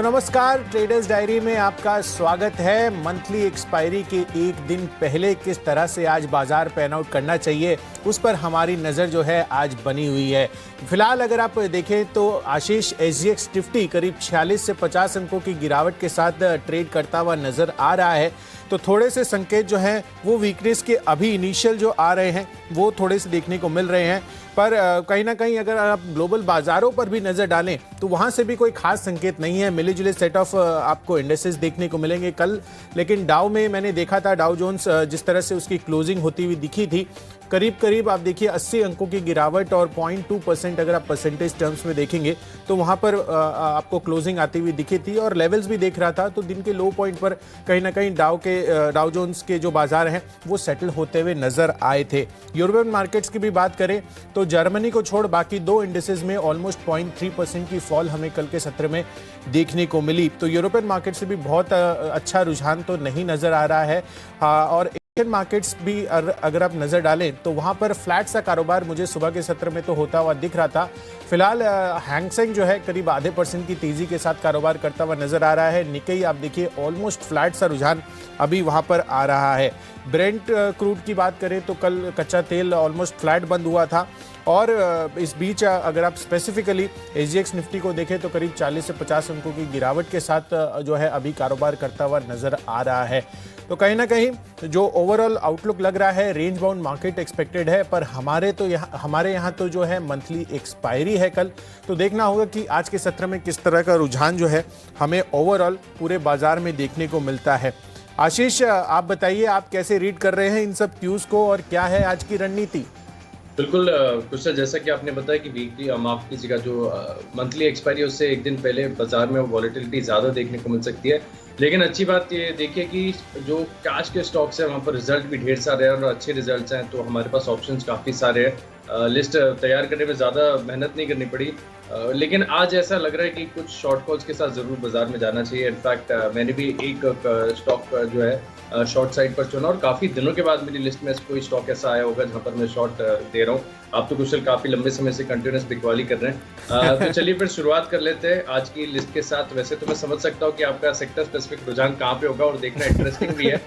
तो नमस्कार, traders diary में आपका स्वागत है। मंथली एक्सपायरी के एक दिन पहले किस तरह से आज बाजार पैन आउट करना चाहिए, उस पर हमारी नज़र जो है आज बनी हुई है। फिलहाल अगर आप देखें तो आशीष SGX निफ्टी करीब 46 से 50 अंकों की गिरावट के साथ ट्रेड करता हुआ नजर आ रहा है। तो थोड़े से संकेत जो हैं वो वीकनेस के अभी इनिशियल जो आ रहे हैं वो थोड़े से देखने को मिल रहे हैं, पर कहीं ना कहीं अगर आप ग्लोबल बाजारों पर भी नज़र डालें तो वहाँ से भी कोई खास संकेत नहीं है। मिले जुले सेट ऑफ आपको इंडेसेस देखने को मिलेंगे कल, लेकिन डाउ में मैंने देखा था, डाउ जोन्स जिस तरह से उसकी क्लोजिंग होती हुई दिखी थी, करीब करीब आप देखिए 80 अंकों की गिरावट और 0.2% अगर आप परसेंटेज टर्म्स में देखेंगे तो वहाँ पर आपको क्लोजिंग आती हुई दिखी थी और लेवल्स भी देख रहा था। तो दिन के लो पॉइंट पर कहीं ना कहीं डाउ जोन्स के जो बाजार हैं वो सेटल होते हुए नजर आए थे। यूरोपियन मार्केट्स की भी बात करें तो जर्मनी को छोड़ बाकी दो इंडेसेस में ऑलमोस्ट 0.3% की फॉल हमें कल के सत्र में देखने को मिली। तो यूरोपियन मार्केट से भी बहुत अच्छा रुझान तो नहीं नजर आ रहा है। और एशियन मार्केट्स भी अगर आप नजर डालें तो वहां पर फ्लैट सा कारोबार मुझे सुबह के सत्र में तो होता हुआ दिख रहा था। फिलहाल हैंगसेंग जो है करीब आधे % की तेजी के साथ कारोबार करता हुआ नजर आ रहा है। निकेई आप देखिए ऑलमोस्ट फ्लैट सा रुझान अभी वहां पर आ रहा है। ब्रेंट क्रूड की बात करें तो कल कच्चा तेल ऑलमोस्ट फ्लैट बंद हुआ था और इस बीच अगर आप स्पेसिफिकली SGX निफ्टी को देखें तो करीब 40 से 50 अंकों की गिरावट के साथ जो है अभी कारोबार करता हुआ नजर आ रहा है। तो कहीं ना कहीं जो ओवरऑल आउटलुक लग रहा है रेंज बाउंड मार्केट एक्सपेक्टेड है, पर हमारे यहाँ तो जो है मंथली एक्सपायरी है कल, तो देखना होगा कि आज के सत्र में किस तरह का रुझान जो है हमें ओवरऑल पूरे बाजार में देखने को मिलता है। आशीष, आप बताइए आप कैसे रीड कर रहे हैं इन सब क्यूज को और क्या है आज की रणनीति? बिल्कुल कुछ जैसा कि आपने बताया कि वीकली माफ कीजिएगा जो मंथली एक्सपायरी उससे एक दिन पहले बाजार में वॉलेटिलिटी ज़्यादा देखने को मिल सकती है। लेकिन अच्छी बात ये देखिए कि जो कैश के स्टॉक्स हैं वहाँ पर रिजल्ट भी ढेर सारे हैं और अच्छे रिजल्ट्स हैं, तो हमारे पास ऑप्शंस काफ़ी सारे हैं। लिस्ट तैयार करने में ज़्यादा मेहनत नहीं करनी पड़ी, लेकिन आज ऐसा लग रहा है कि कुछ शॉर्ट कॉल्स के साथ ज़रूर बाजार में जाना चाहिए। इनफैक्ट मैंने भी एक स्टॉक जो है शॉर्ट साइड पर चुना और काफ़ी दिनों के बाद मेरी लिस्ट में कोई स्टॉक ऐसा आया होगा जहाँ पर मैं शॉर्ट दे रहा हूँ। आप तो कुशल काफ़ी लंबे समय से कंटिन्यूस बिकवाली कर रहे हैं। तो चलिए फिर शुरुआत कर लेते हैं आज की लिस्ट के साथ। वैसे तो मैं समझ सकता हूँ कि आपका सेक्टर स्पेसिफिक रुझान कहाँ पे होगा और देखना इंटरेस्टिंग भी है।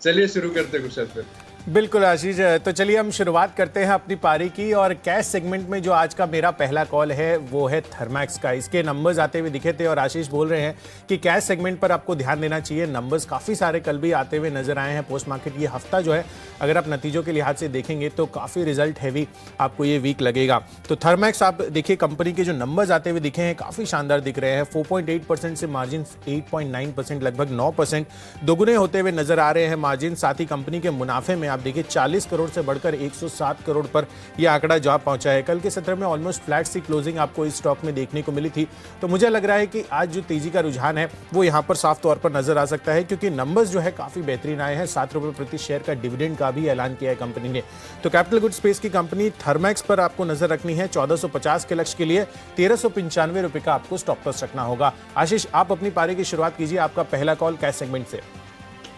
चलिए शुरू करते हैं कुशल फिर। बिल्कुल आशीष, तो चलिए हम शुरुआत करते हैं अपनी पारी की और कैश सेगमेंट में जो आज का मेरा पहला कॉल है वो है थर्मैक्स का। इसके नंबर्स आते हुए दिखे थे और आशीष बोल रहे हैं कि कैश सेगमेंट पर आपको ध्यान देना चाहिए। नंबर्स काफ़ी सारे कल भी आते हुए नजर आए हैं। पोस्ट मार्केट ये हफ्ता जो है अगर आप नतीजों के लिहाज से देखेंगे तो काफ़ी रिजल्ट हैवी आपको ये वीक लगेगा। तो थर्मैक्स आप देखिए कंपनी के जो नंबर्स आते हुए दिखे हैं काफ़ी शानदार दिख रहे हैं। 4.8% से मार्जिन 8.9%, लगभग 9% दोगुने होते हुए नजर आ रहे हैं मार्जिन। साथ ही कंपनी के मुनाफे में आप देखिए 40 करोड़ से बढ़कर 107 करोड़ पर यह आंकड़ा जा पहुंचा है। कल के सत्र में ऑलमोस्ट फ्लैट सी क्लोजिंग आपको इस स्टॉक में देखने को मिली थी। तो मुझे लग रहा है कि आज जो तेजी का रुझान है वो यहां पर साफ तौर पर नजर आ सकता है, क्योंकि नंबर्स जो है काफी बेहतरीन आए हैं। 7 रुपए प्रति शेयर का डिविडेंड का भी ऐलान किया है कंपनी ने। तो कैपिटल गुड स्पेस की कंपनी थर्मैक्स पर आपको नजर रखनी है। 1450 के लक्ष्य के लिए 1395 रुपए का आपको स्टॉप लॉस रखना होगा। आशीष, आप अपनी पारी की शुरुआत कीजिए। आपका पहला कॉल कैश सेगमेंट से।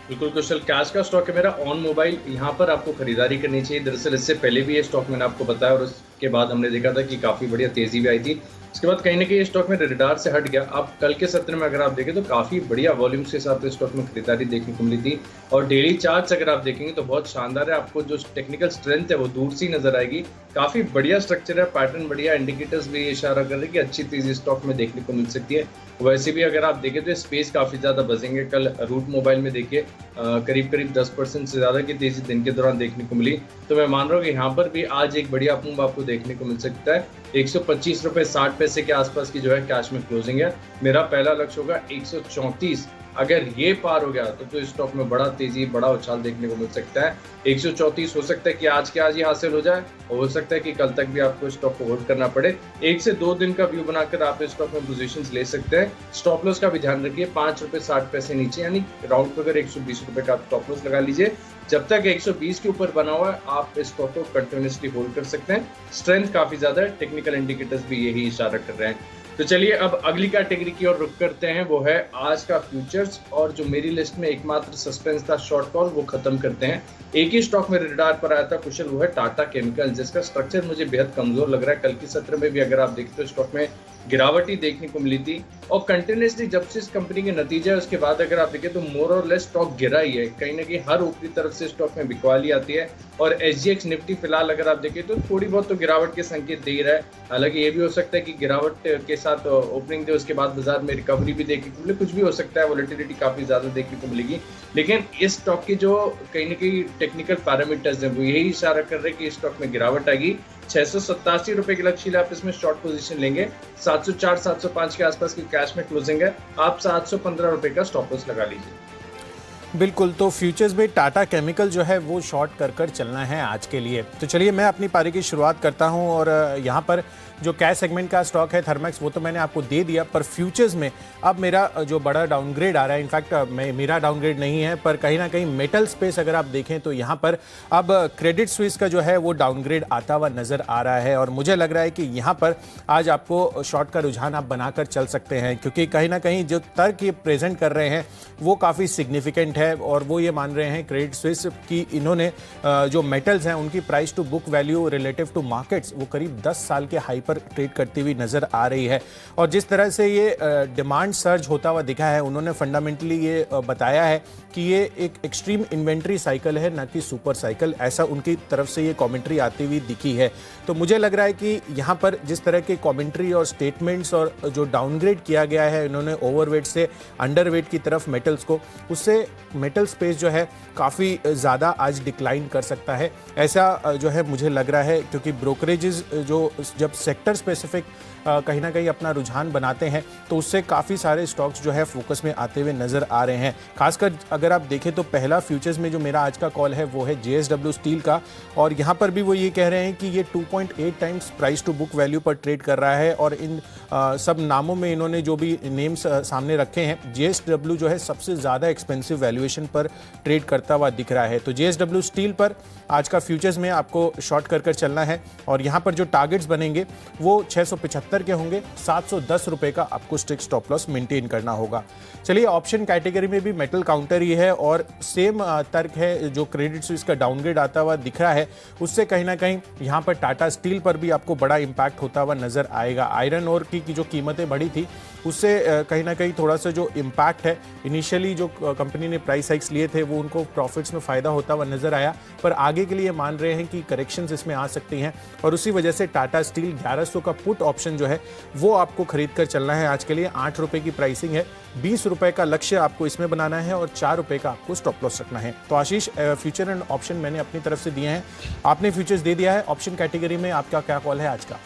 बिल्कुल कुशल, कैश का स्टॉक है मेरा ऑन मोबाइल। यहाँ पर आपको खरीदारी करनी चाहिए। दरअसल इससे पहले भी ये स्टॉक मैंने आपको बताया और उसके बाद हमने देखा था कि काफ़ी बढ़िया तेज़ी भी आई थी। उसके बाद कहीं ना कहीं स्टॉक में रडार से हट गया। अब कल के सत्र में अगर आप देखें तो काफ़ी बढ़िया वॉल्यूम्स के साथ स्टॉक में खरीदारी देखने को मिली थी और डेली चार्ट्स अगर आप देखेंगे तो बहुत शानदार है। आपको जो टेक्निकल स्ट्रेंथ है वो दूर से नजर आएगी। काफ़ी बढ़िया स्ट्रक्चर है, पैटर्न बढ़िया, इंडिकेटर्स भी इशारा कर रहे हैं कि अच्छी तेज़ी स्टॉक में देखने को मिल सकती है। वैसे भी अगर आप देखें तो स्पेस काफ़ी ज़्यादा बचेंगे। कल रूट मोबाइल में देखिए करीब 10% से ज़्यादा की तेज़ी दिन के दौरान देखने को मिली। तो मैं मान रहा हूँ कि यहाँ पर भी आज एक बढ़िया मूव आपको देखने को मिल सकता है। 125 रुपये 60 पैसे के आसपास की जो है कैश में क्लोजिंग है। मेरा पहला लक्ष्य होगा 134। अगर ये पार हो गया तो इस स्टॉक में बड़ा तेजी, बड़ा उछाल देखने को मिल सकता है। 134 हो सकता है कि आज के आज ही हासिल हो जाए और हो सकता है कि कल तक भी आपको स्टॉक को होल्ड करना पड़े। 1 से 2 दिन का व्यू बनाकर आप इस स्टॉक में पोजीशंस ले सकते हैं। स्टॉप लॉस का भी ध्यान रखिए, 5 रुपये 60 पैसे नीचे, यानी राउंड पर 120 रुपये का स्टॉप लॉस लगा लीजिए। जब तक 120 के ऊपर बना हुआ है आप इस स्टॉक को कंटिन्यूसली होल्ड कर सकते हैं। स्ट्रेंथ काफी ज्यादा है, टेक्निकल इंडिकेटर्स भी यही इशारा कर रहे हैं। तो चलिए अब अगली कैटेगरी की ओर रुख करते हैं, वो है आज का फ्यूचर्स। और जो मेरी लिस्ट में एकमात्र सस्पेंस था शॉर्ट कॉल, वो खत्म करते हैं। एक ही स्टॉक में रडार पर आया था कुशल, वो है टाटा केमिकल, जिसका स्ट्रक्चर मुझे बेहद कमजोर लग रहा है। कल की सत्र में भी अगर आप देखते तो स्टॉक में गिरावट ही देखने को मिली थी। और कंटिन्यूसली जब से इस कंपनी के नतीजे है उसके बाद अगर आप देखें तो मोर और लेस स्टॉक गिरा ही है, कहीं ना कहीं हर ऊपरी तरफ से स्टॉक में बिकवाली आती है। और SGX निफ्टी फिलहाल अगर आप देखें तो थोड़ी बहुत तो गिरावट के संकेत दे ही रहा है। हालांकि ये भी हो सकता है कि गिरावट के साथ ओपनिंग दे उसके बाद बाजार में रिकवरी भी देखने को मिले, कुछ भी हो सकता है, वोलेटिलिटी काफी ज्यादा देखने को मिलेगी। लेकिन इस स्टॉक की जो कहीं ना कहीं टेक्निकल पैरामीटर्स हैं वो यही इशारा कर रहे हैं कि इस स्टॉक में गिरावट आएगी। 687 रुपए के लक्ष्य आप इसमें शॉर्ट पोजीशन लेंगे। 704 705 के आसपास की कैश में क्लोजिंग है। आप 715 रुपए का स्टॉप लॉस लगा लीजिए। बिल्कुल, तो फ्यूचर्स में टाटा केमिकल जो है वो शॉर्ट कर चलना है आज के लिए। तो चलिए मैं अपनी पारी की शुरुआत करता हूं और यहाँ पर जो कैश सेगमेंट का स्टॉक है थर्मैक्स वो तो मैंने आपको दे दिया, पर फ्यूचर्स में अब मेरा जो बड़ा डाउनग्रेड आ रहा है, इनफैक्ट मेरा डाउनग्रेड नहीं है पर कहीं ना कहीं मेटल स्पेस अगर आप देखें तो यहाँ पर अब क्रेडिट स्विस का जो है वो डाउनग्रेड आता हुआ नजर आ रहा है। और मुझे लग रहा है कि यहाँ पर आज आपको शॉर्ट का रुझान आप बनाकर चल सकते हैं, क्योंकि कहीं ना कहीं जो तर्क ये प्रेजेंट कर रहे हैं वो काफ़ी सिग्निफिकेंट है। और वो ये मान रहे हैं क्रेडिट स्विस की इन्होंने जो मेटल्स हैं उनकी price to book value relative to markets वो करीब 10 साल के हाई पर ट्रेड करती हुई नजर आ रही है। और जिस तरह से ये डिमांड सर्ज होता हुआ दिखा है, उन्होंने फंडामेंटली ये बताया है कि ये एक एक्सट्रीम इन्वेंट्री साइकिल है ना कि सुपर साइकिल, ऐसा उनकी तरफ से ये कमेंट्री आती हुई दिखी है। तो मुझे लग रहा है कि यहाँ पर जिस तरह के कमेंट्री और स्टेटमेंट्स और जो डाउनग्रेड किया गया है इन्होंने ओवरवेट से अंडरवेट की तरफ मेटल्स को, उससे मेटल स्पेस जो है काफ़ी ज़्यादा आज डिक्लाइन कर सकता है, ऐसा जो है मुझे लग रहा है। क्योंकि ब्रोकरेजेस जो जब सेक्टर स्पेसिफिक कहीं ना कहीं अपना रुझान बनाते हैं तो उससे काफ़ी सारे स्टॉक्स जो है फोकस में आते हुए नज़र आ रहे हैं। खासकर अगर आप देखें तो पहला फ्यूचर्स में जो मेरा आज का कॉल है वो है JSW स्टील का, और यहाँ पर भी वो ये कह रहे हैं कि ये 2.8 times price to book value पर ट्रेड कर रहा है। और इन सब नामों में इन्होंने जो भी नेम्स सामने रखे हैं, JSW जो है सबसे ज़्यादा एक्सपेंसिव वैल्यूएशन पर ट्रेड करता हुआ दिख रहा है। तो JSW स्टील पर आज का फ्यूचर्स में आपको शॉर्ट कर चलना है। और यहाँ पर जो टारगेट्स बनेंगे वो 675 के होंगे, 710 रुपए का आपको स्ट्रिक्ट स्टॉप लॉस मेंटेन करना होगा। चलिए ऑप्शन कैटेगरी में भी मेटल काउंटर ही है और सेम तर्क है, जो क्रेडिट स्विस का डाउनग्रेड आता हुआ दिख रहा है उससे कहीं ना कहीं यहाँ पर टाटा स्टील पर भी आपको बड़ा इंपैक्ट होता हुआ नजर आएगा। आयरन ओर की जो कीमतें बढ़ी थी उससे कहीं ना कहीं थोड़ा सा जो इम्पैक्ट है, इनिशियली जो कंपनी ने प्राइस हाइक्स लिए थे वो उनको प्रॉफिट्स में फ़ायदा होता हुआ नजर आया, पर आगे के लिए मान रहे हैं कि करेक्शंस इसमें आ सकती हैं। और उसी वजह से टाटा स्टील 1100 का पुट ऑप्शन जो है वो आपको खरीद कर चलना है आज के लिए। 8 रुपए की प्राइसिंग है, 20 रुपए का लक्ष्य आपको इसमें बनाना है और 4 रुपए का आपको स्टॉप लॉस रखना है। तो आशीष, फ्यूचर एंड ऑप्शन मैंने अपनी तरफ से दिए हैं, आपने फ्यूचर्स दे दिया है। ऑप्शन कैटेगरी में आपका क्या कॉल है आज का?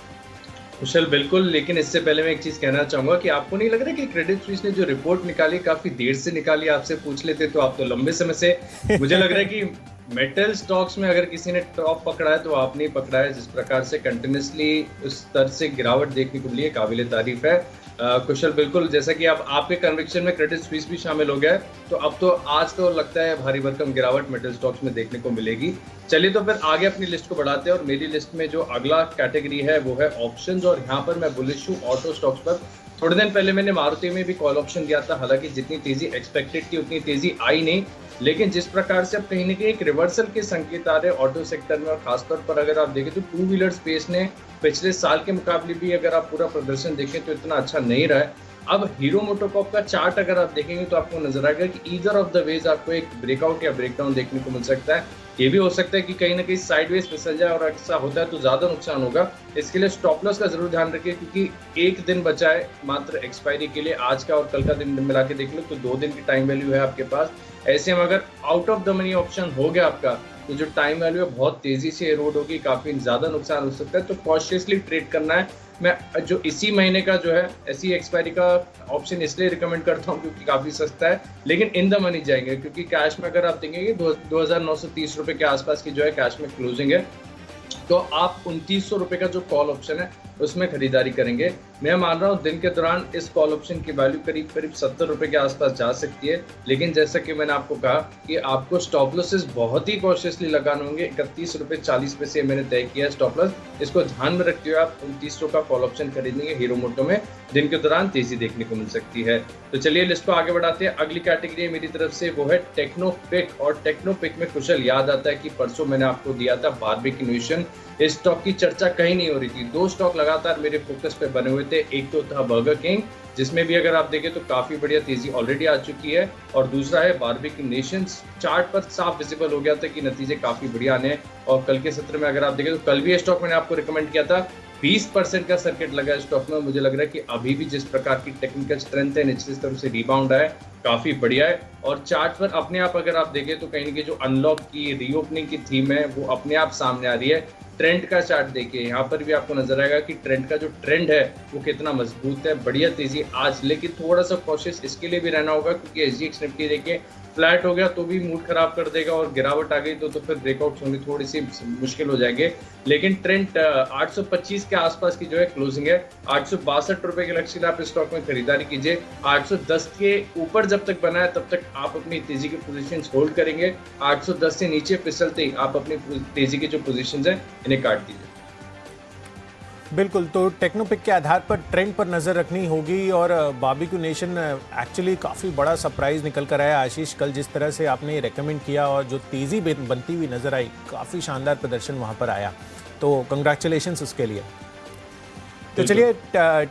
कुशल बिल्कुल, लेकिन इससे पहले मैं एक चीज कहना चाहूंगा कि आपको नहीं लग रहा कि क्रेडिट स्विस ने जो रिपोर्ट निकाली काफी देर से निकाली, आपसे पूछ लेते तो आप तो लंबे समय से, मुझे लग रहा है कि मेटल स्टॉक्स में अगर किसी ने टॉप पकड़ा है तो आपने पकड़ा है। जिस प्रकार से कंटिन्यूसली उस स्तर से गिरावट देखने को मिली है, काबिल तारीफ है। कुशल बिल्कुल, जैसा कि अब आपके कन्विक्शन में क्रेडिट स्विस भी शामिल हो गया है तो अब तो आज तो लगता है भारी भरकम गिरावट मेटल स्टॉक्स में देखने को मिलेगी। चलिए तो फिर आगे अपनी लिस्ट को बढ़ाते हैं और मेरी लिस्ट में जो अगला कैटेगरी है वो है ऑप्शंस, और यहाँ पर मैं बुलिश हूँ ऑटो स्टॉक्स पर। थोड़े दिन पहले मैंने मारुति में भी कॉल ऑप्शन दिया था, हालांकि जितनी तेजी एक्सपेक्टेड थी उतनी तेजी आई नहीं, लेकिन जिस प्रकार से अब कहीं ना कहीं एक रिवर्सल के संकेत आ रहे हैं ऑटो सेक्टर में, और खासतौर पर अगर आप देखें तो टू व्हीलर स्पेस ने पिछले साल के मुकाबले भी अगर आप पूरा प्रदर्शन देखें तो इतना अच्छा नहीं रहा है। अब हीरो मोटोकॉर्प का चार्ट अगर आप देखेंगे तो आपको नजर आएगा कि ईदर ऑफ द वेज आपको एक ब्रेकआउट या ब्रेकडाउन देखने को मिल सकता है। ये भी हो सकता है कि कहीं ना कहीं साइडवेज फिसल जाए, और ऐसा होता है तो ज्यादा नुकसान होगा। इसके लिए स्टॉप लॉस का जरूर ध्यान रखिए, क्योंकि एक दिन बचा है मात्र एक्सपायरी के लिए। आज का और कल का दिन मिला के देख लो तो 2 दिन की टाइम वैल्यू है आपके पास। ऐसे में अगर out of the money option हो गया आपका तो जो टाइम वैल्यू है बहुत तेजी से एरोड होगी, काफी ज्यादा नुकसान हो सकता है। तो कॉशियसली ट्रेड करना है। मैं जो इसी महीने का जो है ऐसी एक्सपायरी का ऑप्शन इसलिए रिकमेंड करता हूँ क्योंकि काफी सस्ता है, लेकिन इन द मनी जाएंगे, क्योंकि कैश में अगर आप देखेंगे 2930 रुपए के आसपास की जो है कैश में क्लोजिंग है, तो आप 2900 रुपए का जो कॉल ऑप्शन है उसमें खरीदारी करेंगे। मैं मान रहा हूँ दिन के दौरान इस कॉल ऑप्शन की वैल्यू करीब 70 रुपए के आसपास जा सकती है, लेकिन जैसा कि मैंने आपको कहा कि आपको स्टॉप लॉसेस बहुत ही कॉशियसली लगाने होंगे। 31 रुपए 40 पैसे मैंने तय किया स्टॉप लॉस, इसको ध्यान में रखते हुए आप 2900 का कॉल ऑप्शन खरीदेंगे हीरो मोटो में। दिन के दौरान तेजी देखने को मिल सकती है। तो चलिए लिस्ट को आगे बढ़ाते हैं। अगली कैटेगरी मेरी तरफ से वो है टेक्नोपिक, और टेक्नोपिक में कुशल याद आता है कि परसों मैंने आपको दिया था बार्बिक इनोवेशन। इस स्टॉक की चर्चा कहीं नहीं हो रही थी, 2 स्टॉक लगातार मेरे फोकस पे बने हुए हुए थे। एक तो था बर्गर किंग, जिसमें भी अगर आप देखें तो काफ़ी बढ़िया तेज़ी ऑलरेडी आ चुकी है, और दूसरा है बारबेक्यू नेशंस। चार्ट पर साफ विजिबल हो गया था कि नतीजे काफ़ी बढ़िया आने हैं, और कल के सत्र में अगर आप देखें तो कल भी ये स्टॉक मैंने आपको रिकमेंड किया था, 20% का सर्किट लगा है स्टॉक में। मुझे लग रहा है कि अभी भी जिस प्रकार की टेक्निकल स्ट्रेंथ है, निचली तरफ से रिबाउंड आया, काफ़ी बढ़िया है। और चार्ट पर अपने आप अगर आप देखें तो कहीं न कहीं जो अनलॉक की, रीओपनिंग की थीम है वो अपने आप सामने आ रही है। ट्रेंड का चार्ट देखिए, यहाँ पर भी आपको नजर आएगा कि ट्रेंड का जो ट्रेंड है वो कितना मजबूत है, बढ़िया तेजी आज। लेकिन थोड़ा सा कॉशियस इसके लिए भी रहना होगा, क्योंकि एसजीएक्स निफ्टी देखिए फ्लैट हो गया तो भी मूड खराब कर देगा, और गिरावट आ गई तो फिर ब्रेकआउट होनी थोड़ी सी मुश्किल हो जाएंगे। लेकिन ट्रेंड 825 के आसपास की जो है क्लोजिंग है। 862 रुपए के लक्ष्य से आप इस स्टॉक में खरीदारी कीजिए। 810 के ऊपर जब तक बना है तब तक आप अपनी तेजी की पोजीशन होल्ड करेंगे। 810 से नीचे फिसलते ही आप अपनी तेजी की जो पोजीशन है इन्हें काट दीजिए। बिल्कुल, तो टेक्नोपिक के आधार पर ट्रेंड पर नज़र रखनी होगी। और बारबेक्यू नेशन एक्चुअली काफ़ी बड़ा सरप्राइज निकल कर आया आशीष, कल जिस तरह से आपने रेकमेंड किया और जो तेज़ी बनती हुई नज़र आई, काफ़ी शानदार प्रदर्शन वहाँ पर आया, तो कंग्रेचुलेशंस उसके लिए। तो चलिए,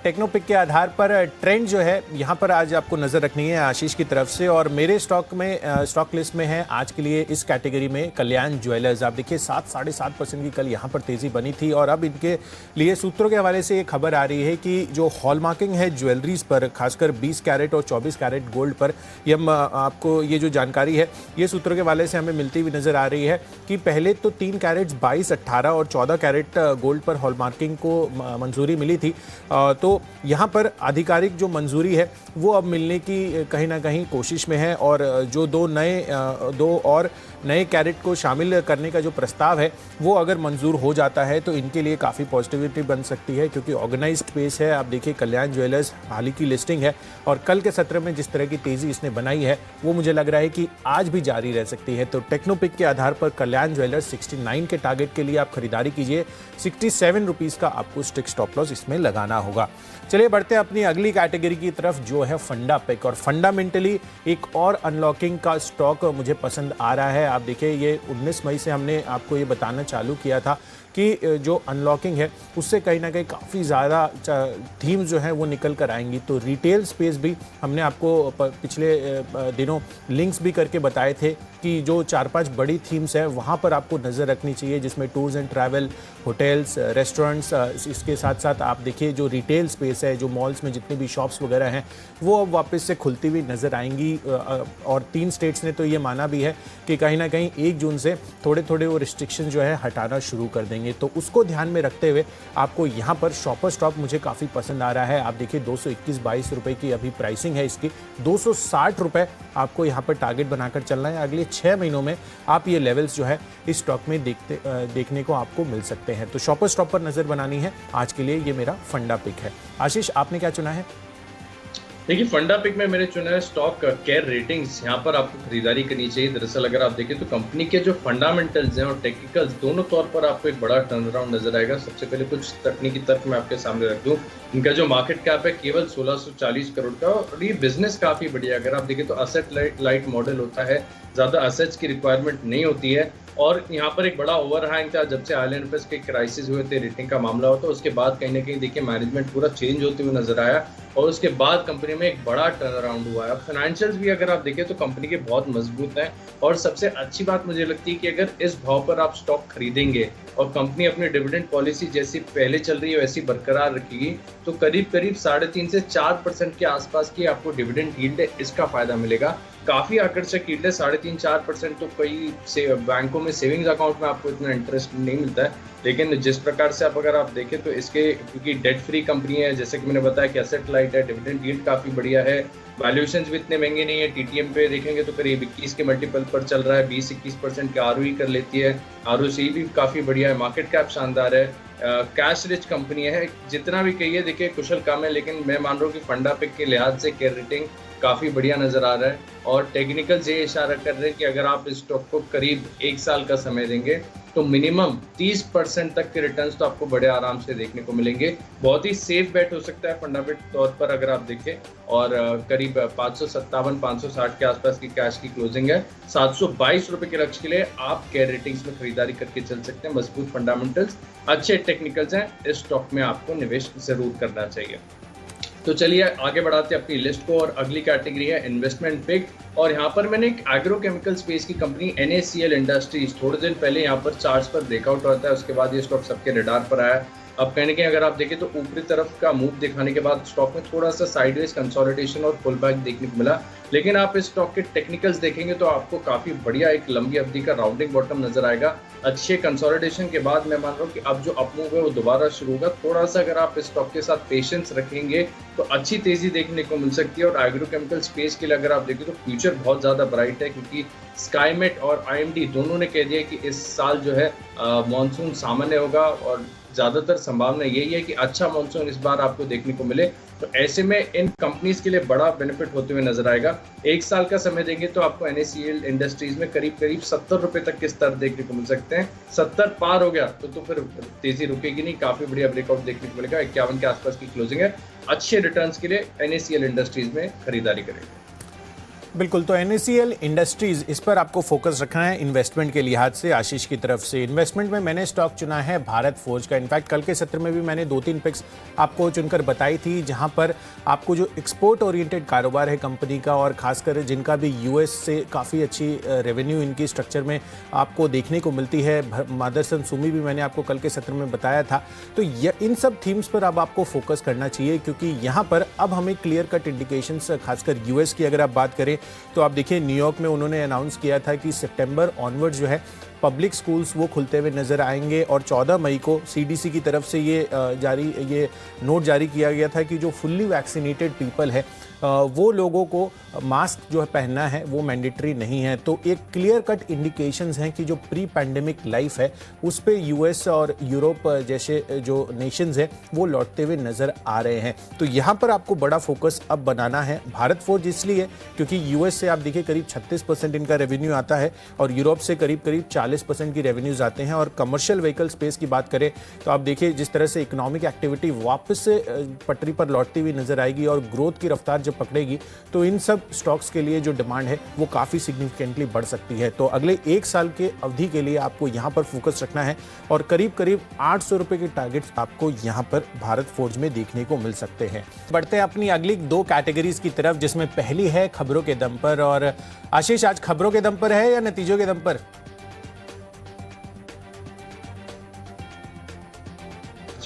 टेक्नोपिक के आधार पर ट्रेंड जो है यहाँ पर आज आपको नज़र रखनी है आशीष की तरफ से। और मेरे स्टॉक लिस्ट में है आज के लिए इस कैटेगरी में कल्याण ज्वेलर्स। आप देखिए 7-7.5% की कल यहाँ पर तेज़ी बनी थी, और अब इनके लिए सूत्रों के हवाले से ये खबर आ रही है कि जो हॉलमार्किंग है ज्वेलरीज पर, खासकर 20 कैरेट और 24 कैरेट गोल्ड पर, ये हम आपको ये जो जानकारी है ये सूत्रों के हवाले से हमें मिलती हुई नज़र आ रही है कि पहले तो 3 कैरेट 22, 18 और 14 कैरेट गोल्ड पर हॉलमार्किंग को मंजूरी मिली थी। तो यहाँ पर आधिकारिक जो मंजूरी है वो अब मिलने की कहीं ना कहीं कोशिश में है, और जो दो और नए कैरेट को शामिल करने का जो प्रस्ताव है वो अगर मंजूर हो जाता है तो इनके लिए काफ़ी पॉजिटिविटी बन सकती है, क्योंकि ऑर्गेनाइज्ड स्पेस है। आप देखिए कल्याण ज्वेलर्स हाल ही की लिस्टिंग है, और कल के सत्र में जिस तरह की तेज़ी इसने बनाई है वो मुझे लग रहा है कि आज भी जारी रह सकती है। तो टेक्नोपिक के आधार पर कल्याण ज्वेलर्स 69 के टारगेट के लिए आप खरीदारी कीजिए। 67 रुपीज़ का आपको स्टिक स्टॉप लॉस इसमें लगाना होगा। चलिए बढ़ते हैं अपनी अगली कैटेगरी की तरफ, जो है फंडा पिक। और फंडामेंटली एक और अनलॉकिंग का स्टॉक मुझे पसंद आ रहा है। आप देखिए ये 19 मई से हमने आपको ये बताना चालू किया था कि जो अनलॉकिंग है उससे कहीं ना कहीं काफ़ी ज़्यादा थीम्स जो हैं वो निकल कर आएंगी। तो रिटेल स्पेस भी हमने आपको पिछले दिनों लिंक्स भी करके बताए थे कि जो 4-5 बड़ी थीम्स हैं वहाँ पर आपको नज़र रखनी चाहिए, जिसमें tours and travel, hotels, restaurants, इसके साथ साथ आप देखिए जो रिटेल स्पेस है, जो मॉल्स में जितनी भी शॉप्स वगैरह हैं वो अब वापस से खुलती हुई नज़र आएंगी। और 3 स्टेट्स ने तो ये माना भी है कि कहीं ना कहीं 1 जून से थोड़े थोड़े वो रिस्ट्रिक्शन जो है हटाना शुरू कर देंगे। तो उसको ध्यान में रखते हुए आपको यहाँ पर शॉपर स्टॉप मुझे काफ़ी पसंद आ रहा है। आप देखिए 221-22 रुपये की अभी प्राइसिंग है इसकी, 260 रुपये आपको यहाँ पर टारगेट बनाकर चलना है। अगले 6 महीनों में आप ये लेवल्स जो है इस स्टॉक में देखने को आपको मिल सकते हैं। तो शॉपर स्टॉप पर नज़र बनानी है आज के लिए, ये मेरा फंडा पिक है। आशीष, आपने क्या चुना है? देखिए फंडा पिक में मैंने चुना है स्टॉक केयर रेटिंग्स। यहाँ पर आपको खरीदारी करनी चाहिए। दरअसल अगर आप देखें तो कंपनी के जो फंडामेंटल्स हैं और टेक्निकल्स दोनों तौर पर आपको एक बड़ा टर्न अराउंड नजर आएगा। सबसे पहले कुछ तकनीकी तर्क मैं आपके सामने रख दूं। इनका जो मार्केट कैप है केवल 1640 करोड़ का, और ये बिजनेस काफी बढ़िया। अगर आप देखें तो असेट लाइट मॉडल होता है, ज्यादा असेट्स की रिक्वायरमेंट नहीं होती है। और यहाँ पर एक बड़ा ओवरहैंग था जब से आइलैंड पे के क्राइसिस हुए थे, रेटिंग का मामला होता, उसके बाद कहीं ना कहीं देखिए मैनेजमेंट पूरा चेंज होते हुए नजर आया, और उसके बाद कंपनी में एक बड़ा टर्न अराउंड हुआ है। अब फाइनेंशियल्स भी अगर आप देखें तो कंपनी के बहुत मजबूत हैं, और सबसे अच्छी बात मुझे लगती है कि अगर इस भाव पर आप स्टॉक खरीदेंगे और कंपनी अपनी डिविडेंड पॉलिसी जैसी पहले चल रही है वैसी बरकरार रखेगी, तो करीब 3.5 से 4% के आसपास की आपको डिविडेंड यील्ड है, इसका फायदा मिलेगा। काफी आकर्षक यील्ड है, 3.5-4%। तो कई बैंकों में सेविंग्स अकाउंट में आपको इतना इंटरेस्ट नहीं मिलता है, लेकिन जिस प्रकार से अगर आप देखें तो इसके, क्योंकि डेट फ्री कंपनी है, जैसे कि मैंने बताया कि एसेट लाइट है, डिविडेंड यील्ड काफी बढ़िया है, वैल्यूएशंस भी इतने महंगे नहीं है। टीटीएम पे देखेंगे तो करीब 21 के मल्टीपल पर चल रहा है, 20-21% के आरओई कर लेती है, आरओसी भी काफी बढ़िया है, मार्केट कैप शानदार है, कैश रिच कंपनी है। जितना भी कहिए देखिए कुशल काम है, लेकिन मैं मान रहा हूँ कि फंडा पिक के लिहाज से केयर रेटिंग काफ़ी बढ़िया नज़र आ रहा है और टेक्निकल्स ये इशारा कर रहे हैं कि अगर आप इस स्टॉक को करीब 1 साल का समय देंगे तो मिनिमम 30% तक के रिटर्न्स तो आपको बड़े आराम से देखने को मिलेंगे। बहुत ही सेफ बेट हो सकता है फंडामेंटल तौर पर अगर आप देखें और करीब 557-560 के आसपास की कैश की क्लोजिंग है। 722 रुपये के लक्ष्य के लिए आप केयर रेटिंग्स में खरीदारी करके चल सकते हैं। मजबूत फंडामेंटल्स, अच्छे टेक्निकल्स हैं, इस स्टॉक में आपको निवेश जरूर करना चाहिए। तो चलिए आगे बढ़ाते हैं अपनी लिस्ट को और अगली कैटेगरी है इन्वेस्टमेंट पिक। और यहाँ पर मैंने एक एग्रोकेमिकल स्पेस की कंपनी NACL इंडस्ट्रीज थोड़े दिन पहले यहाँ पर चार्ट्स पर ब्रेकआउट होता है, उसके बाद ये स्टॉक सबके रडार पर आया। अब कहने के अगर आप देखें तो ऊपरी तरफ का मूव दिखाने के बाद स्टॉक में थोड़ा सा साइडवेज कंसोलिडेशन और पुल बैक देखने को मिला, लेकिन आप इस स्टॉक के टेक्निकल्स देखेंगे तो आपको काफी बढ़िया एक लंबी अवधि का राउंडिंग बॉटम नजर आएगा। अच्छे कंसोलिडेशन के बाद मैं मान रहा हूँ कि अब जो अपमूव है वो दोबारा शुरू होगा। थोड़ा सा अगर आप इस स्टॉक के साथ पेशेंस रखेंगे तो अच्छी तेजी देखने को मिल सकती है। और एग्रोकेमिकल स्पेस के लिए अगर आप देखें तो फ्यूचर बहुत ज्यादा ब्राइट है, क्योंकि स्काईमेट और IMD दोनों ने कह दिया कि इस साल जो है मानसून सामान्य होगा और ज़्यादातर संभावना यही है कि अच्छा मानसून इस बार आपको देखने को मिले। तो ऐसे में इन कंपनीज के लिए बड़ा बेनिफिट होते हुए नजर आएगा। 1 साल का समय देंगे तो आपको NACL इंडस्ट्रीज में करीब 70 रुपए तक के स्तर देखने को मिल सकते हैं। 70 पार हो गया तो फिर तेजी रुकेगी नहीं, काफी बढ़िया ब्रेकआउट देखने को मिलेगा। 51 के आसपास की क्लोजिंग है। अच्छे रिटर्न्स के लिए NACL इंडस्ट्रीज में खरीदारी करेंगे। बिल्कुल, तो NACL इंडस्ट्रीज, इस पर आपको फोकस रखना है इन्वेस्टमेंट के लिहाज से। आशीष की तरफ से इन्वेस्टमेंट में मैंने स्टॉक चुना है भारत फोर्ज का। इनफैक्ट कल के सत्र में भी मैंने 2-3 पिक्स आपको चुनकर बताई थी, जहां पर आपको जो एक्सपोर्ट ओरिएंटेड कारोबार है कंपनी का, और खासकर जिनका भी US से काफ़ी अच्छी रेवेन्यू इनकी स्ट्रक्चर में आपको देखने को मिलती है। मदरसन सुमी भी मैंने आपको कल के सत्र में बताया था। तो इन सब थीम्स पर अब आपको फोकस करना चाहिए, क्योंकि यहाँ पर अब हमें क्लियर कट इंडिकेशंस, खासकर US की अगर आप बात करें तो आप देखिए न्यूयॉर्क में उन्होंने अनाउंस किया था कि सितंबर ऑनवर्ड जो है पब्लिक स्कूल्स वो खुलते हुए नजर आएंगे। और 14 मई को CDC की तरफ से ये नोट जारी किया गया था कि जो फुल्ली वैक्सीनेटेड पीपल है वो लोगों को मास्क जो है पहनना है वो मैंडेटरी नहीं है। तो एक क्लियर कट इंडिकेशंस हैं कि जो प्री पैंडेमिक लाइफ है उस पे US और यूरोप जैसे जो नेशंस हैं वो लौटते हुए नजर आ रहे हैं। तो यहाँ पर आपको बड़ा फोकस अब बनाना है भारत फोर्ज, इसलिए क्योंकि US से आप देखिए करीब 36% इनका रेवेन्यू आता है और यूरोप से करीब 40% की रेवेन्यूज आते हैं। और कमर्शियल व्हीकल स्पेस की बात करें तो आप देखिए जिस तरह से इकोनॉमिक एक्टिविटी वापस से पटरी पर लौटती हुई नजर आएगी और ग्रोथ की रफ्तार जब पकड़ेगी तो इन सब स्टॉक्स के लिए जो डिमांड है वो काफ़ी सिग्निफिकेंटली बढ़ सकती है। तो अगले 1 साल के अवधि के लिए आपको यहाँ पर फोकस रखना है और करीब 800 रुपए के टारगेट्स आपको यहाँ पर भारत फोर्ज में देखने को मिल सकते हैं। बढ़ते हैं अपनी अगली 2 कैटेगरीज की तरफ, जिसमें पहली है खबरों के दम पर। और आशीष, आज खबरों के दम पर है या नतीजों के दम पर?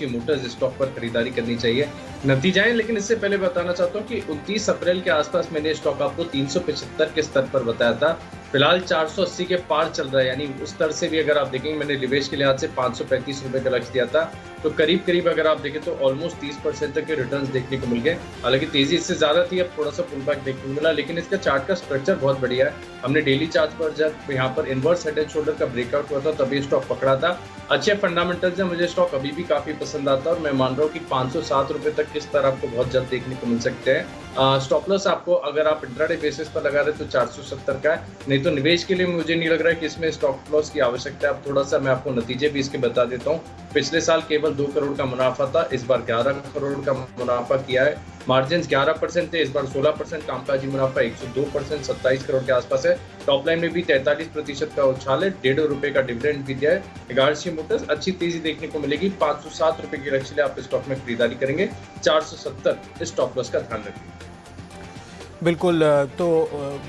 मोटर्स स्टॉक पर खरीदारी करनी चाहिए। नतीजाएं, लेकिन इससे पहले बताना चाहता हूं कि 29 अप्रैल के आसपास मैंने स्टॉक आपको 375 के स्तर पर बताया था। फिलहाल 480 के पार चल रहा है, यानी उस स्तर से भी अगर आप देखेंगे मैंने निवेश के लिहाज से 535 रुपए का लक्ष्य दिया था। तो करीब अगर आप देखें तो ऑलमोस्ट 30% तक के रिटर्न्स देखने को मिल गए। हालांकि तेजी इससे ज्यादा थी, अब थोड़ा सा पुल बैक देखने को मिला, लेकिन इसका चार्ट का स्ट्रक्चर बहुत बढ़िया है। हमने डेली चार्ट पर जब यहाँ पर इनवर्स हेड एंड शोल्डर का ब्रेकआउट हुआ था तभी स्टॉक पकड़ा था। अच्छे फंडामेंटल्स है, मुझे स्टॉक अभी भी काफी पसंद आता है और मैं मान रहा हूँ कि 507 रुपए तक के स्तर आपको बहुत जल्द देखने को मिल सकते हैं। स्टॉप लॉस आपको अगर आप इंट्राडे बेसिस पर लगा रहे तो 470 का है, नहीं तो निवेश के लिए मुझे नहीं लग रहा है कि इसमें स्टॉप लॉस की आवश्यकता है। अब थोड़ा सा मैं आपको नतीजे भी इसके बता देता हूँ। पिछले साल केवल 2 करोड़ का मुनाफा था, इस बार 11 करोड़ का मुनाफा किया है। मार्जिन 11% थे, इस बार 16%। कामकाजी मुनाफा 102%, 27 करोड़ के आसपास है। टॉप लाइन में भी 43% का उछाल है। 1.5 रुपए का डिविडेंड भी दिया है। हिगाशी मोटर्स अच्छी तेजी देखने को मिलेगी। 507 रुपए के लक्ष्य आप स्टॉक में खरीदारी करेंगे। 470 स्टॉप लॉस का ध्यान रखिए। बिल्कुल, तो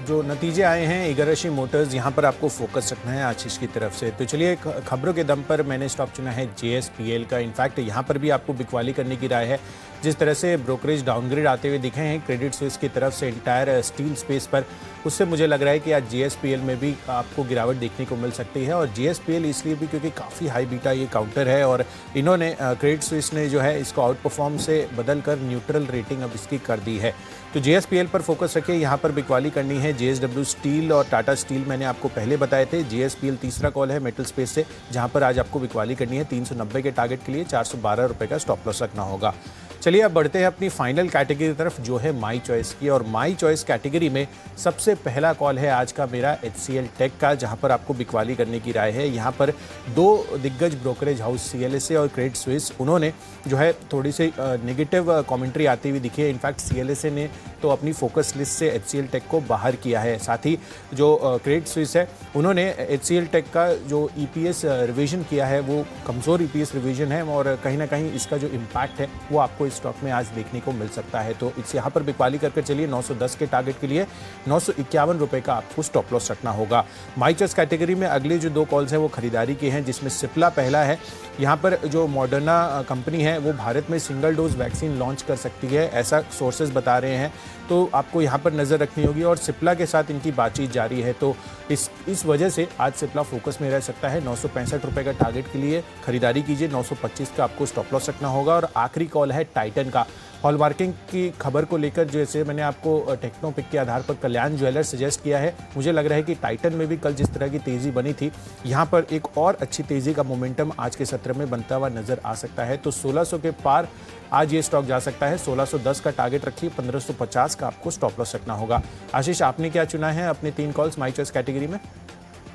जो नतीजे आए हैं इगारशी मोटर्स, यहाँ पर आपको फोकस रखना है आशीष की तरफ से। तो चलिए खबरों के दम पर मैंने स्टॉक चुना है JSPL का। इनफैक्ट यहाँ पर भी आपको बिकवाली करने की राय है। जिस तरह से ब्रोकरेज डाउनग्रेड आते हुए दिखे हैं क्रेडिट स्विस की तरफ से इंटायर स्टील स्पेस पर, उससे मुझे लग रहा है कि आज JSPL में भी आपको गिरावट देखने को मिल सकती है। और JSPL इसलिए भी क्योंकि काफ़ी हाई बीटा ये काउंटर है और इन्होंने क्रेडिट स्विस ने जो है इसको आउट परफॉर्म से बदल कर न्यूट्रल रेटिंग अब इसकी कर दी है। तो JSPL पर फोकस रखिए, यहाँ पर बिकवाली करनी है। JSW स्टील और टाटा स्टील मैंने आपको पहले बताए थे। JSPL तीसरा कॉल है मेटल स्पेस से, जहाँ पर आज आपको बिकवाली करनी है। 390 के टारगेट के लिए 412 रुपये का स्टॉप लॉस रखना होगा। चलिए अब बढ़ते हैं अपनी फाइनल कैटेगरी की तरफ, जो है माई चॉइस की। और माई चॉइस कैटेगरी में सबसे पहला कॉल है आज का मेरा HCL टेक का, जहां पर आपको बिकवाली करने की राय है। यहां पर दो दिग्गज ब्रोकरेज हाउस CLSA और क्रेडिट स्विस, उन्होंने जो है थोड़ी सी नेगेटिव कमेंट्री आती हुई दिखी है। इनफैक्ट CLSA ने तो अपनी फोकस लिस्ट से HCL टेक को बाहर किया है। साथ ही जो क्रेडिट स्विस है, उन्होंने HCL टेक का जो EPS रिवीजन किया है वो कमज़ोर EPS रिवीजन है, और कहीं ना कहीं इसका जो इम्पैक्ट है वो आपको इस स्टॉक में आज देखने को मिल सकता है। तो इस यहाँ पर बिकवाली करके चलिए 910 के टारगेट के लिए 951 रुपये का आपको स्टॉप लॉस रखना होगा। माई चॉइस कैटेगरी में अगले जो दो कॉल्स हैं वो खरीदारी के हैं, जिसमें सिप्ला पहला है। यहाँ पर जो मॉडर्ना कंपनी है वो भारत में सिंगल डोज वैक्सीन लॉन्च कर सकती है, ऐसा सोर्सेज बता रहे हैं। तो आपको यहाँ पर नज़र रखनी होगी, और सिप्ला के साथ इनकी बातचीत जारी है। तो इस वजह से आज सिप्ला फोकस में रह सकता है। 965 रुपये का टारगेट के लिए खरीदारी कीजिए, 925 का आपको स्टॉप लॉस रखना होगा। और आखिरी कॉल है टाइटन का। हॉलमार्किंग की खबर को लेकर जैसे मैंने आपको टेक्नोपिक के आधार पर कल्याण ज्वेलर्स सजेस्ट किया है, मुझे लग रहा है कि टाइटन में भी कल जिस तरह की तेज़ी बनी थी, यहाँ पर एक और अच्छी तेज़ी का मोमेंटम आज के सत्र में बनता हुआ नज़र आ सकता है। तो 1600 के पार आज ये स्टॉक जा सकता है। 1610 का टारगेट रखिए, 1550 का आपको स्टॉप लॉस रखना होगा। आशीष, आपने क्या चुना है अपने 3 कॉल्स माई चॉइस कैटेगरी में?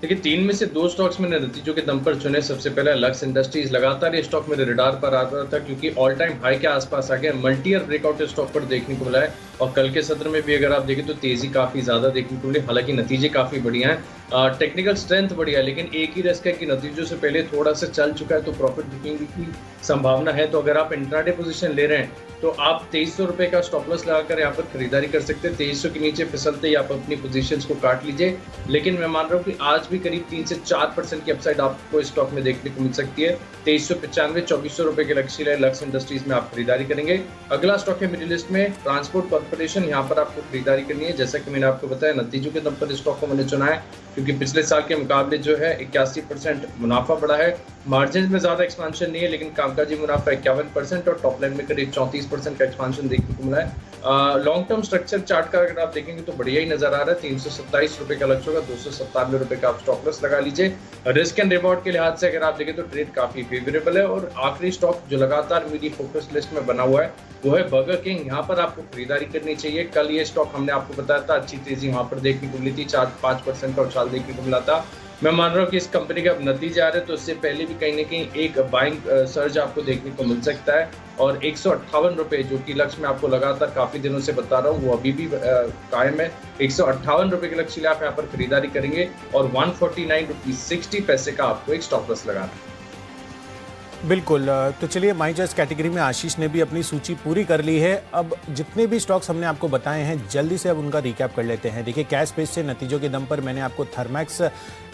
देखिए, 3 में से 2 स्टॉक्स मैंने नतीजों के दम पर चुने। सबसे पहला लक्स इंडस्ट्रीज, लगातार ये स्टॉक मेरे रडार पर आ रहा था क्योंकि ऑल टाइम हाई के आसपास आ गया। मल्टी ईयर ब्रेकआउट स्टॉक पर देखने को मिला है, और कल के सत्र में भी अगर आप देखें तो तेजी काफी ज्यादा देखने को मिली। हालांकि नतीजे काफी बढ़िया हैं, टेक्निकल स्ट्रेंथ बढ़िया है, लेकिन एक ही रिस्क है कि नतीजों से पहले थोड़ा सा चल चुका है, तो प्रॉफिट बुकिंग की संभावना है। तो अगर आप इंट्राडे पोजीशन ले रहे हैं तो आप 2300 रुपये का स्टॉप लॉस लगाकर यहाँ पर खरीदारी कर सकते हैं। 2300 के नीचे फिसलते ही आप अपनी पोजीशंस को काट लीजिए। लेकिन मैं मान रहा हूँ कि आज भी करीब 3 से 4% की अपसाइड आपको इस स्टॉक में देखने को मिल सकती है। 2395 2400 रुपये के लक्ष्य है लक्स इंडस्ट्रीज में आप खरीदारी करेंगे। अगला स्टॉक है मेरी लिस्ट में ट्रांसपोर्ट कॉर्पोरेशन। यहाँ पर आपको खरीदारी करनी है। जैसा कि मैंने आपको बताया, नतीजों के दम पर स्टॉक को मैंने चुना है क्योंकि पिछले साल के मुकाबले जो है 81% मुनाफा बढ़ा है। मार्जिन में ज्यादा एक्सपांशन नहीं है, लेकिन कामकाजी मुनाफा 51% और टॉप लाइन में करीब 34% का एक्सपांशन देखने को मिला है। लॉन्ग टर्म स्ट्रक्चर चार्ट का अगर आप देखेंगे तो बढ़िया ही नजर आ रहा है। 327 रुपये का लक्ष्य होगा, 297 रुपये का आप स्टॉप लॉस लगा लीजिए। रिस्क एंड रिवॉर्ड के लिहाज से अगर आप देखें तो ट्रेड काफी फेवरेबल है। और आखिरी स्टॉक जो लगातार मेरी फोकस लिस्ट में बना हुआ है वो है बर्गर किंग। यहाँ पर आपको खरीदारी करनी चाहिए। कल ये स्टॉक हमने आपको बताया था, अच्छी तेजी वहां पर देखने को मिली थी, 4-5% का उछाल देखने को मिला था। मैं मान रहा हूँ कि इस कंपनी के अब नतीजे आ रहे हैं तो इससे पहले भी कहीं ना कहीं एक बाइंग सर्ज आपको देखने को मिल सकता है। और 158 रुपये जो कि लक्ष्य में आपको लगातार काफी दिनों से बता रहा हूँ वो अभी भी कायम है। 158 रुपये के लक्ष्य आप यहाँ पर खरीदारी करेंगे और 149 रुपीज 60 पैसे का आपको एक स्टॉप लॉस लगाना है। बिल्कुल, तो चलिए माई चॉइस कैटेगरी में आशीष ने भी अपनी सूची पूरी कर ली है। अब जितने भी स्टॉक्स हमने आपको बताए हैं जल्दी से अब उनका रिकैप कर लेते हैं। देखिए, कैश बेस से नतीजों के दम पर मैंने आपको थर्मैक्स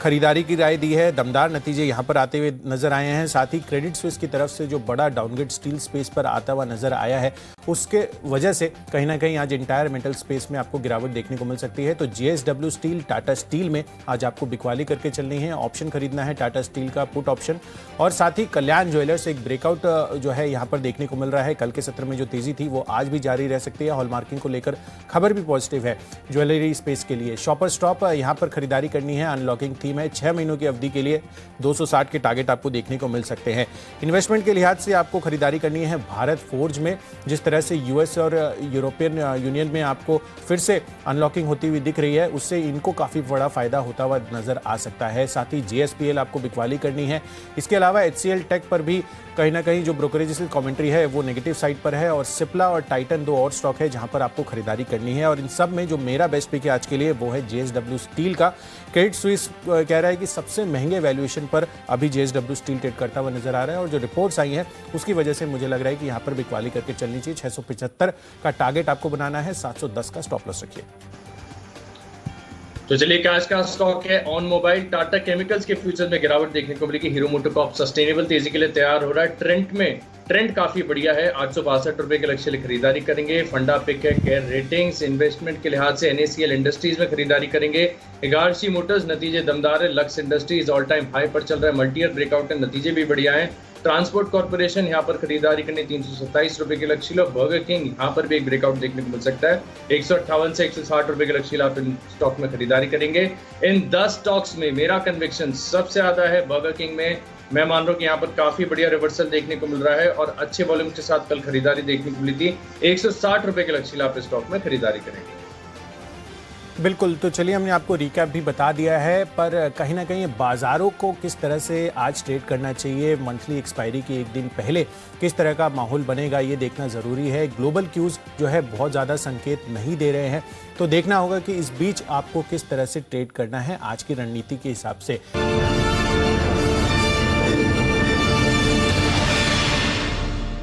खरीदारी की राय दी है। दमदार नतीजे यहाँ पर आते हुए नजर आए हैं। साथ ही क्रेडिट स्विस की तरफ से जो बड़ा डाउनग्रेड स्टील स्पेस पर आता हुआ नजर आया है, उसके वजह से कहीं ना कहीं आज इंटायर मेटल स्पेस में आपको गिरावट देखने को मिल सकती है। तो JSW स्टील, टाटा स्टील में आज आपको बिकवाली करके चलनी है। ऑप्शन खरीदना है टाटा स्टील का पुट ऑप्शन। और साथ ही कल्याण ज्वेलर्स एक ब्रेकआउट जो है यहाँ पर देखने को मिल रहा है। कल के सत्र में जो तेजी थी वो आज भी जारी रह सकती है। हॉलमार्किंग को लेकर खबर भी पॉजिटिव है ज्वेलरी स्पेस के लिए। शॉपर स्टॉप यहाँ पर खरीदारी करनी है। अनलॉकिंग थीम है। 6 महीनों की अवधि के लिए 260 के टारगेट आपको देखने को मिल सकते हैं। इन्वेस्टमेंट के लिहाज से आपको खरीदारी करनी है भारत फोर्ज में। जिस तरह से US और यूरोपियन यूनियन में आपको फिर से अनलॉकिंग होती हुई दिख रही है, उससे इनको काफ़ी बड़ा फायदा होता हुआ नजर आ सकता है। साथ ही JSPL आपको बिकवाली करनी है। इसके अलावा HCL टेक पर भी कहीं ना कहीं जो ब्रोकरेज की कमेंट्री है वो नेगेटिव साइड पर है। और सिप्ला और टाइटन 2 और स्टॉक है जहां पर आपको खरीदारी करनी है। और इन सब में जो मेरा बेस्ट पिक है आज के लिए वो है JSW स्टील का। क्रेडिट स्विस कह रहा है कि सबसे महंगे वैल्यूएशन पर अभी JSW स्टील ट्रेड करता हुआ नजर आ रहा है। और जो रिपोर्ट्स आई हैं उसकी वजह से मुझे लग रहा है कि यहाँ पर बिकवाली करके चलनी चाहिए। 675 का टारगेट आपको बनाना है, 710 का स्टॉप लॉस रखिए। तो चलिए, कैश का स्टॉक है ऑन मोबाइल। टाटा केमिकल्स के फ्यूचर में गिरावट देखने को मिलेगी। हीरो मोटोकॉर्प सस्टेनेबल तेजी के लिए तैयार हो रहा है। ट्रेंड काफी बढ़िया है। 862 रुपए के लक्ष्य लिए खरीदारी करेंगे। फंडा पिक है केयर रेटिंग्स। इन्वेस्टमेंट के लिहाज से NACL इंडस्ट्रीज में खरीदारी करेंगे। हिगाशी मोटर्स नतीजे दमदार है। Lux industries all time high पर चल रहा है। मल्टी ईयर ब्रेकआउट है, नतीजे भी बढ़िया है। ट्रांसपोर्ट कॉर्पोरेशन यहाँ पर खरीदारी करनी 327 रुपए के लक्ष्य लो। बर्गर किंग यहाँ पर भी एक ब्रेकआउट देखने को मिल सकता है। 158 से 160 रुपए के लक्ष्य आप इन स्टॉक में खरीदारी करेंगे। इन 10 स्टॉक्स में मेरा कन्विक्शन सबसे ज्यादा है बर्गर किंग में। मैं मान रहा हूँ कि यहाँ पर काफी बढ़िया रिवर्सल देखने को मिल रहा है और अच्छे वॉल्यूम के साथ कल खरीदारी देखने को मिली थी। 160 रुपए के लक्ष्य आप स्टॉक में खरीदारी करेंगे। बिल्कुल, तो चलिए हमने आपको रिकैप भी बता दिया है, पर कहीं ना कहीं बाज़ारों को किस तरह से आज ट्रेड करना चाहिए, मंथली एक्सपायरी के एक दिन पहले किस तरह का माहौल बनेगा ये देखना ज़रूरी है। ग्लोबल क्यूज़ जो है बहुत ज़्यादा संकेत नहीं दे रहे हैं, तो देखना होगा कि इस बीच आपको किस तरह से ट्रेड करना है आज की रणनीति के हिसाब से।